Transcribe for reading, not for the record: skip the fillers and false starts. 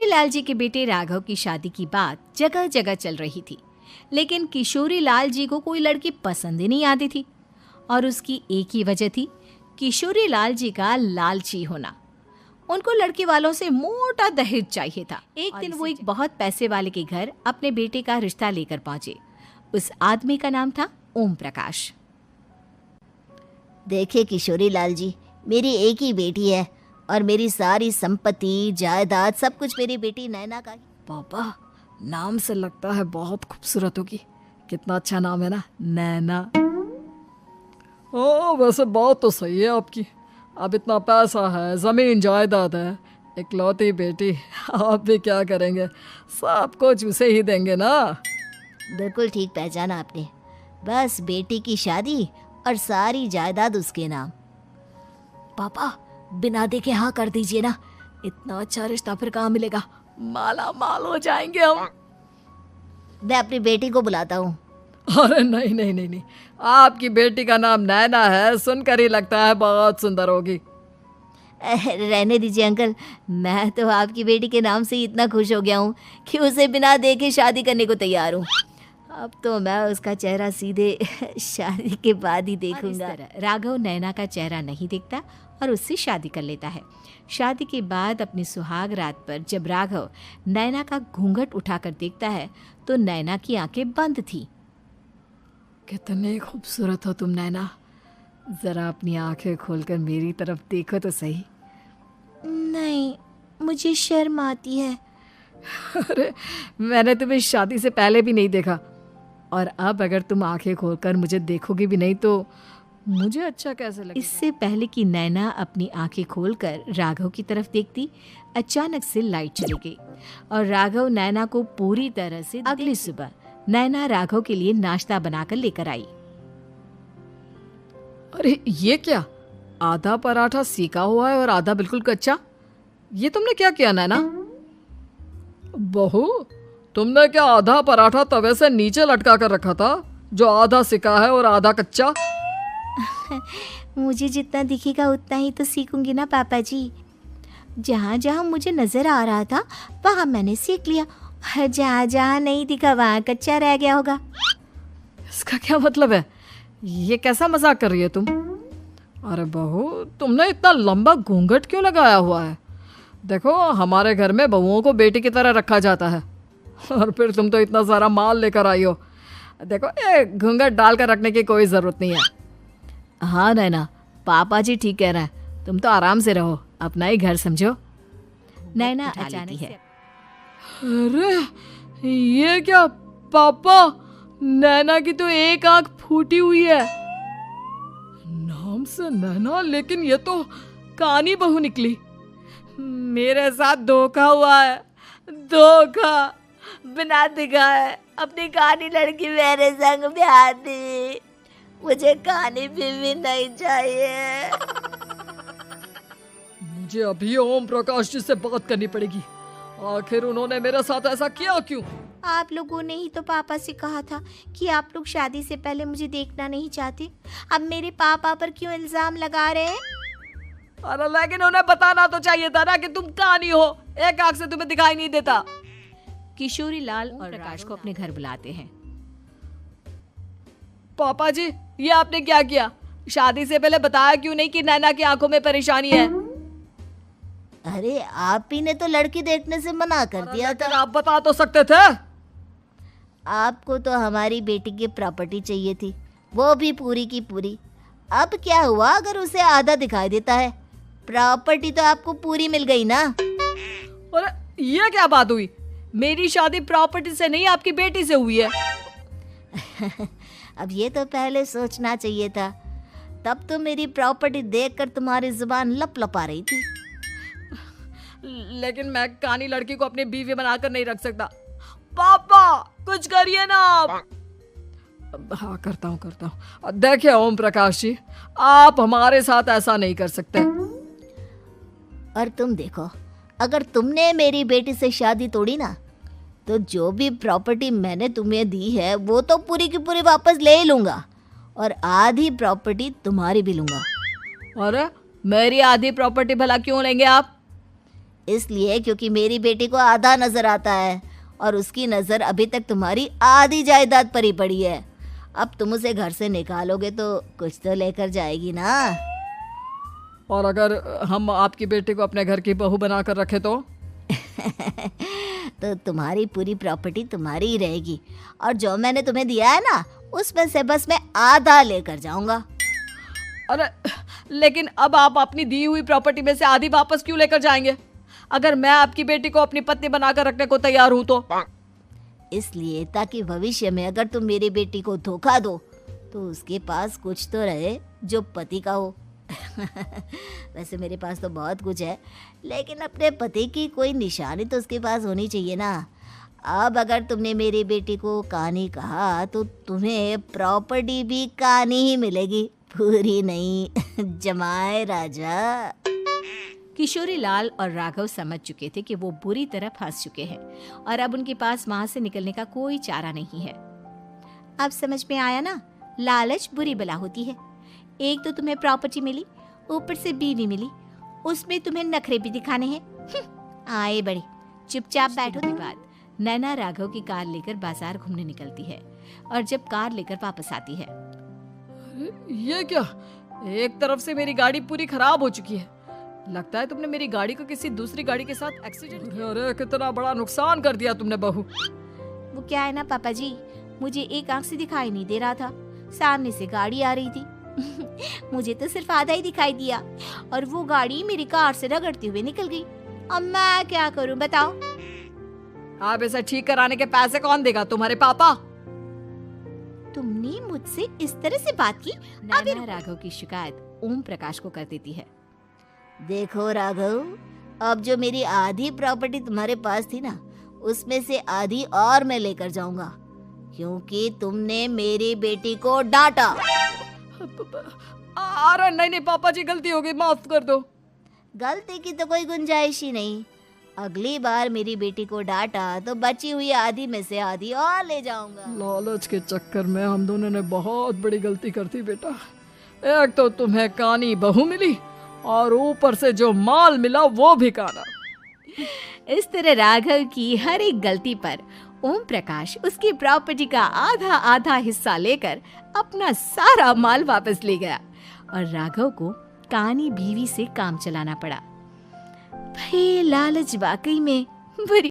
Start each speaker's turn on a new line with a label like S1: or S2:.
S1: लाल जी के बेटे राघव की शादी की बात जगह जगह चल रही थी, लेकिन किशोरी लाल जी को कोई लड़की पसंद ही नहीं आती थी। और उसकी एक ही वजह थी, किशोरी लाल जी का लालची होना। उनको लड़की वालों से मोटा दहेज चाहिए था। एक दिन वो एक बहुत पैसे वाले के घर अपने बेटे का रिश्ता लेकर पहुंचे। उस आदमी का नाम था ओम प्रकाश।
S2: देखिए किशोरी लाल जी, मेरी एक ही बेटी है और मेरी सारी संपत्ति जायदाद सब कुछ मेरी बेटी नैना का ही।
S3: पापा, नाम से लगता है बहुत खूबसूरत होगी। कितना अच्छा नाम है ना, नैना। ओ, वैसे बात तो सही है आपकी। अब इतना पैसा है, जमीन जायदाद है, इकलौती बेटी, आप भी क्या करेंगे? सब कुछ उसे ही देंगे ना।
S2: बिल्कुल ठीक पहचाना आपने। बस बेटी की शादी और सारी जायदाद उसके नाम।
S3: पापा, बिना देखे हाँ कर दीजिए ना। इतना अच्छा रिश्ता फिर कहाँ मिलेगा? माला माल हो जाएंगे हम।
S2: मैं अपनी बेटी को बुलाता हूँ।
S3: अरे नहीं नहीं नहीं नहीं, आपकी बेटी का नाम नैना है, सुनकर ही लगता है बहुत सुंदर होगी।
S2: रहने दीजिए अंकल, मैं तो आपकी बेटी के नाम से ही इतना खुश हो गया हूँ कि उसे बिना देखे शादी करने को तैयार हूँ। अब तो मैं उसका चेहरा सीधे शादी के बाद ही देखूंगा।
S1: राघव नैना का चेहरा नहीं देखता और उससे शादी कर लेता है। शादी के बाद अपनी सुहाग रात पर जब राघव नैना का घूंघट उठाकर देखता है तो नैना की आंखें बंद थी।
S3: कितनी खूबसूरत हो तुम नैना, जरा अपनी आंखें खोलकर मेरी तरफ देखो तो सही।
S2: नहीं, मुझे शर्म आती है।
S3: अरे, मैंने तुम्हें शादी से पहले भी नहीं देखा, और अब अगर तुम आंखें खोलकर मुझे देखोगी भी नहीं तो मुझे अच्छा कैसे लगेगा?
S1: इससे पहले कि नैना अपनी आंखें खोलकर राघव की तरफ देखती, अचानक से लाइट चली गई और राघव नैना को पूरी तरह से। अगली सुबह नैना राघव के लिए नाश्ता बनाकर लेकर आई।
S3: अरे ये क्या, आधा पराठा सेका हुआ है और आधा बिल्कुल कच्चा। ये तुमने क्या किया नैना? बहू, तुमने क्या आधा पराठा तवे से नीचे लटका कर रखा था, जो आधा सेका है और आधा कच्चा?
S2: मुझे जितना दिखेगा उतना ही तो सीखूंगी ना पापा जी। जहाँ जहाँ मुझे नजर आ रहा था वहाँ मैंने सीख लिया, जहाँ जहाँ नहीं दिखा वहाँ कच्चा रह गया होगा।
S3: इसका क्या मतलब है? ये कैसा मजाक कर रही है तुम? अरे बहू, तुमने इतना लंबा घूंघट क्यों लगाया हुआ है? देखो, हमारे घर में बहुओं को बेटी की तरह रखा जाता है, और फिर तुम तो इतना सारा माल लेकर आई हो। देखो, ये घूंघट डालकर रखने की कोई ज़रूरत नहीं है। हाँ नैना, पापा जी ठीक कह रहे हैं, तुम तो आराम से रहो, अपना ही घर समझो।
S1: नैना अचानक
S3: है। अरे ये क्या पापा, नैना की तो एक आंख फूटी हुई है। नाम से नैना, लेकिन ये तो कानी बहू निकली। मेरे साथ धोखा हुआ है, धोखा।
S2: बिना दिखाए अपनी कानी लड़की मेरे संग ब्याह दी। मुझे कानी भी नहीं चाहिए।
S3: मुझे अभी ओम प्रकाश जी से बात करनी पड़ेगी। आखिर उन्होंने मेरे साथ ऐसा किया क्यों?
S2: आप लोगों ने ही तो पापा से कहा था कि आप लोग शादी से पहले मुझे देखना नहीं चाहते। अब मेरे पापा पर क्यों इल्जाम लगा रहे हैं?
S3: अरे लेकिन उन्हें बताना तो चाहिए था ना कि तुम कानी हो, एक आंख से तुम्हें दिखाई नहीं देता।
S1: किशोरी लाल और प्रकाश को अपने घर बुलाते हैं।
S3: पापा जी, ये आपने क्या किया? शादी से पहले बताया क्यों नहीं कि नैना की आंखों में परेशानी है?
S2: अरे आप ही ने तो लड़की देखने से मना कर दिया था।
S3: आप बता तो सकते थे।
S2: आपको तो हमारी बेटी की प्रॉपर्टी चाहिए थी, वो भी पूरी की पूरी। अब क्या हुआ अगर उसे आधा दिखाई देता है? प्रॉपर्टी तो आपको पूरी मिल गई ना।
S3: अरे ये क्या बात हुई? मेरी शादी प्रॉपर्टी से नहीं, आपकी बेटी से हुई है।
S2: अब ये तो पहले सोचना चाहिए था, तब तो मेरी प्रॉपर्टी देखकर तुम्हारी जुबान लप लपा रही थी।
S3: लेकिन मैं कानी लड़की को अपनी बीवी बनाकर नहीं रख सकता। पापा कुछ करिए ना आप। हाँ करता हूँ। देखिए ओम प्रकाश जी, आप हमारे साथ ऐसा नहीं कर सकते।
S2: और तुम देखो, अगर तुमने मेरी बेटी से शादी तोड़ी ना, तो जो भी प्रॉपर्टी मैंने तुम्हें दी है वो तो पूरी की पूरी वापस ले ही लूंगा, और आधी प्रॉपर्टी तुम्हारी भी लूंगा।
S3: अरे मेरी आधी प्रॉपर्टी भला क्यों लेंगे आप?
S2: इसलिए क्योंकि मेरी बेटी को आधा नजर आता है और उसकी नजर अभी तक तुम्हारी आधी जायदाद पर ही पड़ी है। अब तुम उसे घर से निकालोगे तो कुछ तो लेकर जाएगी ना।
S3: और अगर हम आपकी बेटी को अपने घर की बहू बना कर रखे तो?
S2: तो तुम्हारी पूरी प्रॉपर्टी तुम्हारी ही रहेगी और जो मैंने तुम्हें दिया है ना उसमें से बस मैं आधा लेकर जाऊंगा।
S3: अरे लेकिन अब आप अपनी दी हुई प्रॉपर्टी में से आधी वापस क्यों लेकर जाएंगे? अगर मैं आपकी बेटी को अपनी पत्नी बनाकर रखने को तैयार हूं तो?
S2: इसलिए ताकि भविष्य में अगर तुम मेरी बेटी को धोखा दो तो उसके पास कुछ तो रहे जो पति का हो। वैसे मेरे पास तो बहुत कुछ है, लेकिन अपने पति की कोई निशानी तो उसके पास होनी चाहिए ना। अब अगर तुमने मेरी बेटी को कानी कहा तो तुम्हें प्रॉपर्टी भी कानी ही मिलेगी, पूरी नहीं। जमाए राजा।
S1: किशोरी लाल और राघव समझ चुके थे कि वो बुरी तरह फंस चुके हैं और अब उनके पास वहां से निकलने का कोई चारा नहीं है। अब समझ में आया ना, लालच बुरी बला होती है। एक तो तुम्हें प्रॉपर्टी मिली, ऊपर से बीवी मिली, उसमें तुम्हें नखरे भी दिखाने हैं। आए बड़े, चुपचाप बैठो। के बाद नैना राघव की कार लेकर बाजार घूमने निकलती है और जब कार लेकर वापस आती है,
S3: ये क्या? एक तरफ से मेरी गाड़ी पूरी खराब हो चुकी है। लगता है तुमने मेरी गाड़ी को किसी दूसरी गाड़ी के साथ एक्सीडेंट किया। अरे कितना बड़ा नुकसान कर दिया तुमने बहू।
S1: वो क्या है ना पापा जी, मुझे एक आंख से दिखाई नहीं दे रहा था, सामने से गाड़ी आ रही थी। मुझे तो सिर्फ आधा ही दिखाई दिया और वो गाड़ी मेरी कार से रगड़ते हुए निकल गई। अब मैं क्या करूं बताओ?
S3: आप इसे ठीक कराने के पैसे कौन देगा? तुम्हारे पापा।
S1: तुमने मुझसे इस तरह से बात की? नैना राघव की शिकायत ओम प्रकाश को कर देती है।
S2: देखो राघव, अब जो मेरी आधी प्रॉपर्टी तुम्हारे पास थी ना उसमें से आधी और मैं लेकर जाऊंगा, क्योंकि तुमने मेरी बेटी को डांटा।
S3: अरे नहीं नहीं पापा जी, गलती हो गई, माफ कर दो।
S2: गलती की तो कोई गुंजाइश ही नहीं। अगली बार मेरी बेटी को डांटा तो बची हुई आधी में से आधी और ले जाऊंगा।
S3: लालच के चक्कर में हम दोनों ने बहुत बड़ी गलती कर दी बेटा। एक तो तुम्हें कानी बहू मिली और ऊपर से जो माल मिला वो भी काना।
S1: इस तरह राघव की हर एक गलती पर ओम प्रकाश उसकी प्रॉपर्टी का आधा आधा हिस्सा लेकर अपना सारा माल वापस ले गया और राघव को कानी बीवी से काम चलाना पड़ा। भाई लालच वाकई में बुरी